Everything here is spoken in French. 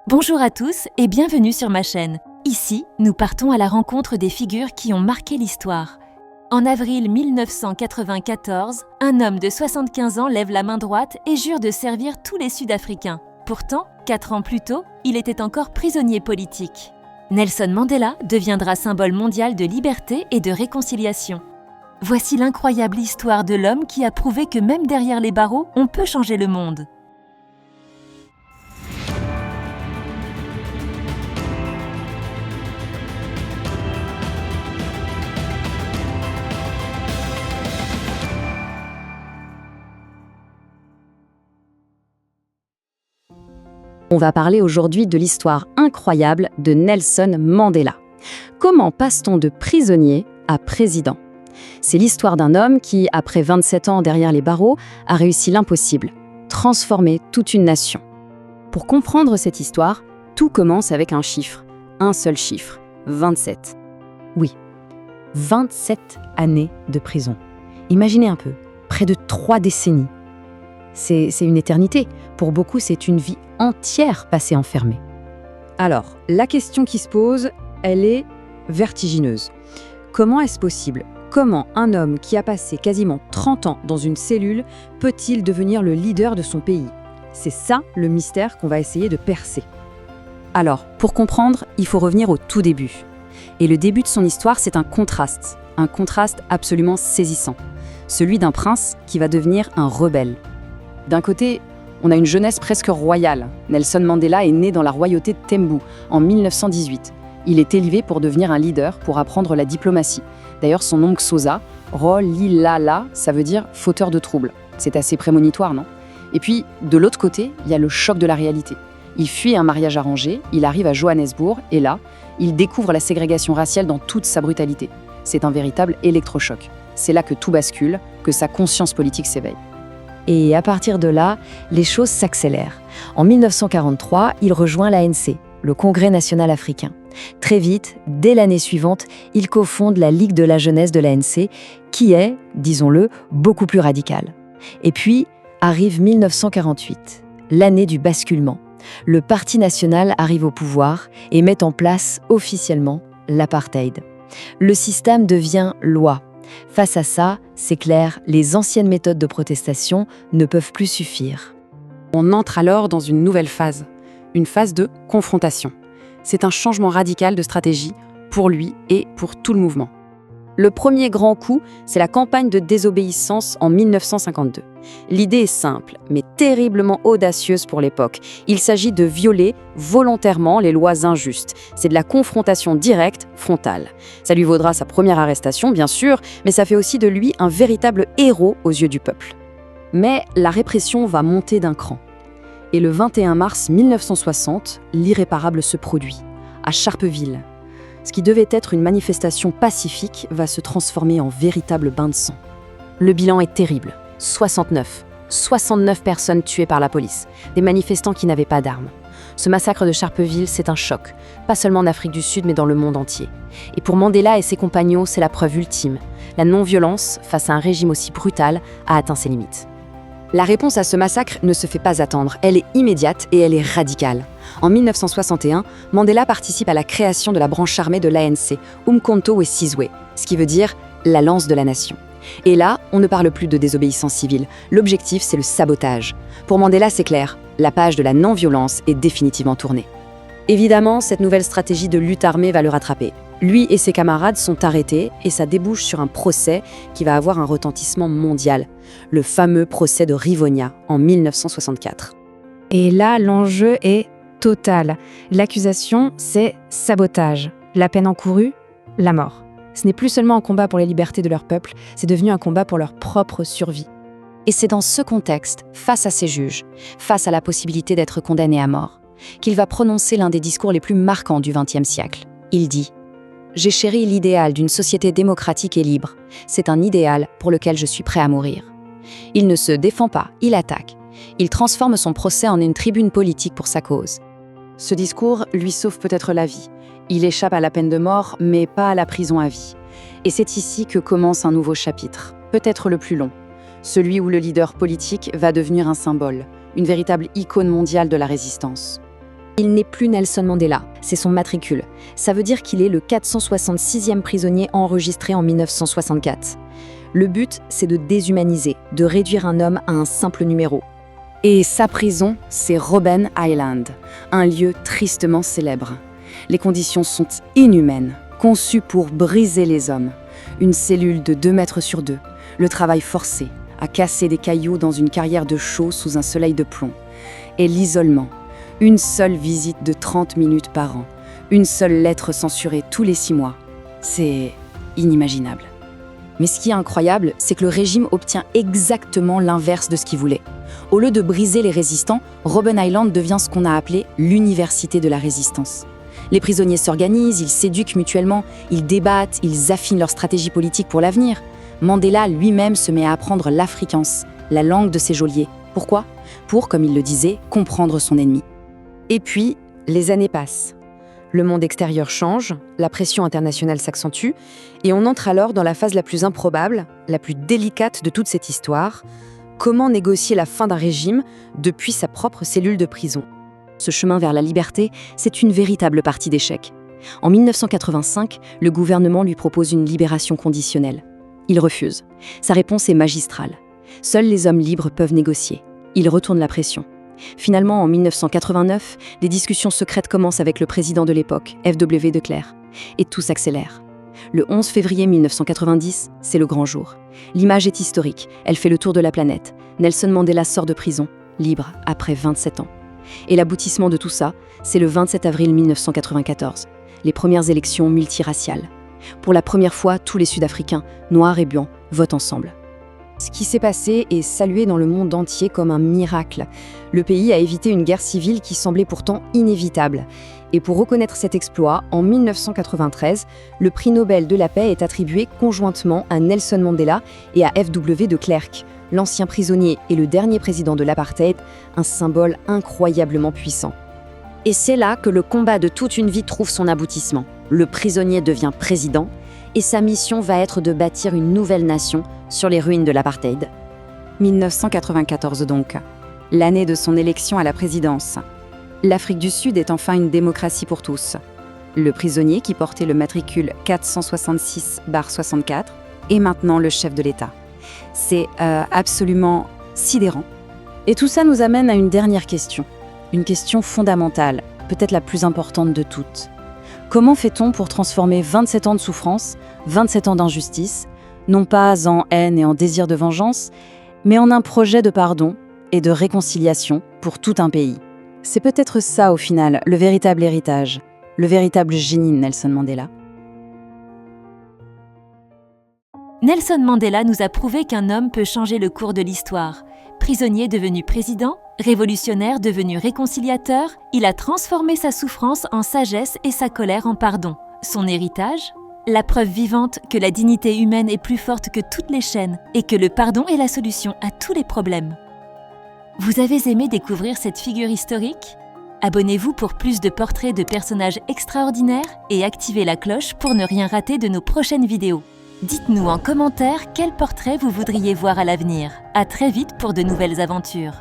Bonjour à tous et bienvenue sur ma chaîne. Ici, nous partons à la rencontre des figures qui ont marqué l'histoire. En avril 1994, un homme de 75 ans lève la main droite et jure de servir tous les Sud-Africains. Pourtant, 4 ans plus tôt, il était encore prisonnier politique. Nelson Mandela deviendra symbole mondial de liberté et de réconciliation. Voici l'incroyable histoire de l'homme qui a prouvé que même derrière les barreaux, on peut changer le monde. On va parler aujourd'hui de l'histoire incroyable de Nelson Mandela. Comment passe-t-on de prisonnier à président? C'est l'histoire d'un homme qui, après 27 ans derrière les barreaux, a réussi l'impossible, transformer toute une nation. Pour comprendre cette histoire, tout commence avec un chiffre, un seul chiffre, 27. Oui, 27 années de prison. Imaginez un peu, près de 3 décennies. C'est une éternité. Pour beaucoup, c'est une vie entière passée enfermée. Alors, la question qui se pose, elle est vertigineuse. Comment est-ce possible? Comment un homme qui a passé quasiment 30 ans dans une cellule peut-il devenir le leader de son pays? C'est ça le mystère qu'on va essayer de percer. Alors, pour comprendre, il faut revenir au tout début. Et le début de son histoire, c'est un contraste absolument saisissant. Celui d'un prince qui va devenir un rebelle. D'un côté, on a une jeunesse presque royale. Nelson Mandela est né dans la royauté de Tembu en 1918. Il est élevé pour devenir un leader, pour apprendre la diplomatie. D'ailleurs, son nom Xhosa, Rolihlahla, ça veut dire fauteur de troubles. C'est assez prémonitoire, non? Et puis, de l'autre côté, il y a le choc de la réalité. Il fuit un mariage arrangé, il arrive à Johannesburg, et là, il découvre la ségrégation raciale dans toute sa brutalité. C'est un véritable électrochoc. C'est là que tout bascule, que sa conscience politique s'éveille. Et à partir de là, les choses s'accélèrent. En 1943, il rejoint l'ANC, le Congrès national africain. Très vite, dès l'année suivante, il cofonde la Ligue de la jeunesse de l'ANC, qui est, disons-le, beaucoup plus radicale. Et puis, arrive 1948, l'année du basculement. Le Parti national arrive au pouvoir et met en place officiellement l'apartheid. Le système devient loi. Face à ça, c'est clair, les anciennes méthodes de protestation ne peuvent plus suffire. On entre alors dans une nouvelle phase, une phase de confrontation. C'est un changement radical de stratégie pour lui et pour tout le mouvement. Le premier grand coup, c'est la campagne de désobéissance en 1952. L'idée est simple, mais terriblement audacieuse pour l'époque. Il s'agit de violer volontairement les lois injustes. C'est de la confrontation directe, frontale. Ça lui vaudra sa première arrestation, bien sûr, mais ça fait aussi de lui un véritable héros aux yeux du peuple. Mais la répression va monter d'un cran. Et le 21 mars 1960, l'irréparable se produit, à Sharpeville. Ce qui devait être une manifestation pacifique va se transformer en véritable bain de sang. Le bilan est terrible. 69 personnes tuées par la police, des manifestants qui n'avaient pas d'armes. Ce massacre de Sharpeville, c'est un choc, pas seulement en Afrique du Sud, mais dans le monde entier. Et pour Mandela et ses compagnons, c'est la preuve ultime. La non-violence, face à un régime aussi brutal, a atteint ses limites. La réponse à ce massacre ne se fait pas attendre, elle est immédiate et elle est radicale. En 1961, Mandela participe à la création de la branche armée de l'ANC, Umkhonto we Sizwe, ce qui veut dire « la lance de la nation ». Et là, on ne parle plus de désobéissance civile, l'objectif c'est le sabotage. Pour Mandela, c'est clair, la page de la non-violence est définitivement tournée. Évidemment, cette nouvelle stratégie de lutte armée va le rattraper. Lui et ses camarades sont arrêtés et ça débouche sur un procès qui va avoir un retentissement mondial, le fameux procès de Rivonia en 1964. Et là, l'enjeu est total. L'accusation, c'est sabotage. La peine encourue, la mort. Ce n'est plus seulement un combat pour les libertés de leur peuple, c'est devenu un combat pour leur propre survie. Et c'est dans ce contexte, face à ses juges, face à la possibilité d'être condamné à mort, qu'il va prononcer l'un des discours les plus marquants du XXe siècle. Il dit « J'ai chéri l'idéal d'une société démocratique et libre. C'est un idéal pour lequel je suis prêt à mourir. » Il ne se défend pas, il attaque. Il transforme son procès en une tribune politique pour sa cause. Ce discours lui sauve peut-être la vie. Il échappe à la peine de mort, mais pas à la prison à vie. Et c'est ici que commence un nouveau chapitre, peut-être le plus long. Celui où le leader politique va devenir un symbole, une véritable icône mondiale de la résistance. Il n'est plus Nelson Mandela, c'est son matricule. Ça veut dire qu'il est le 466e prisonnier enregistré en 1964. Le but, c'est de déshumaniser, de réduire un homme à un simple numéro. Et sa prison, c'est Robben Island, un lieu tristement célèbre. Les conditions sont inhumaines, conçues pour briser les hommes. Une cellule de 2 mètres sur 2, le travail forcé, à casser des cailloux dans une carrière de chaux sous un soleil de plomb. Et l'isolement. Une seule visite de 30 minutes par an. Une seule lettre censurée tous les 6 mois. C'est inimaginable. Mais ce qui est incroyable, c'est que le régime obtient exactement l'inverse de ce qu'il voulait. Au lieu de briser les résistants, Robben Island devient ce qu'on a appelé l'université de la résistance. Les prisonniers s'organisent, ils s'éduquent mutuellement, ils débattent, ils affinent leur stratégie politique pour l'avenir. Mandela lui-même se met à apprendre l'afrikaans, la langue de ses geôliers. Pourquoi ? Pour, comme il le disait, comprendre son ennemi. Et puis, les années passent. Le monde extérieur change, la pression internationale s'accentue, et on entre alors dans la phase la plus improbable, la plus délicate de toute cette histoire. Comment négocier la fin d'un régime depuis sa propre cellule de prison ? Ce chemin vers la liberté, c'est une véritable partie d'échec. En 1985, le gouvernement lui propose une libération conditionnelle. Il refuse. Sa réponse est magistrale. Seuls les hommes libres peuvent négocier. Il retourne la pression. Finalement, en 1989, des discussions secrètes commencent avec le président de l'époque, F.W. de Klerk, et tout s'accélère. Le 11 février 1990, c'est le grand jour. L'image est historique, elle fait le tour de la planète. Nelson Mandela sort de prison, libre, après 27 ans. Et l'aboutissement de tout ça, c'est le 27 avril 1994, les premières élections multiraciales. Pour la première fois, tous les Sud-Africains, noirs et blancs, votent ensemble. Ce qui s'est passé est salué dans le monde entier comme un miracle. Le pays a évité une guerre civile qui semblait pourtant inévitable. Et pour reconnaître cet exploit, en 1993, le prix Nobel de la paix est attribué conjointement à Nelson Mandela et à F.W. de Klerk, l'ancien prisonnier et le dernier président de l'apartheid, un symbole incroyablement puissant. Et c'est là que le combat de toute une vie trouve son aboutissement. Le prisonnier devient président, et sa mission va être de bâtir une nouvelle nation sur les ruines de l'apartheid. 1994 donc, l'année de son élection à la présidence. L'Afrique du Sud est enfin une démocratie pour tous. Le prisonnier qui portait le matricule 466/64 est maintenant le chef de l'État. C'est absolument sidérant. Et tout ça nous amène à une dernière question. Une question fondamentale, peut-être la plus importante de toutes. Comment fait-on pour transformer 27 ans de souffrance, 27 ans d'injustice, non pas en haine et en désir de vengeance, mais en un projet de pardon et de réconciliation pour tout un pays? C'est peut-être ça, au final, le véritable héritage, le véritable génie de Nelson Mandela. Nelson Mandela nous a prouvé qu'un homme peut changer le cours de l'histoire. Prisonnier devenu président, révolutionnaire devenu réconciliateur, il a transformé sa souffrance en sagesse et sa colère en pardon. Son héritage ? La preuve vivante que la dignité humaine est plus forte que toutes les chaînes et que le pardon est la solution à tous les problèmes. Vous avez aimé découvrir cette figure historique ? Abonnez-vous pour plus de portraits de personnages extraordinaires et activez la cloche pour ne rien rater de nos prochaines vidéos. Dites-nous en commentaire quel portrait vous voudriez voir à l'avenir. À très vite pour de nouvelles aventures.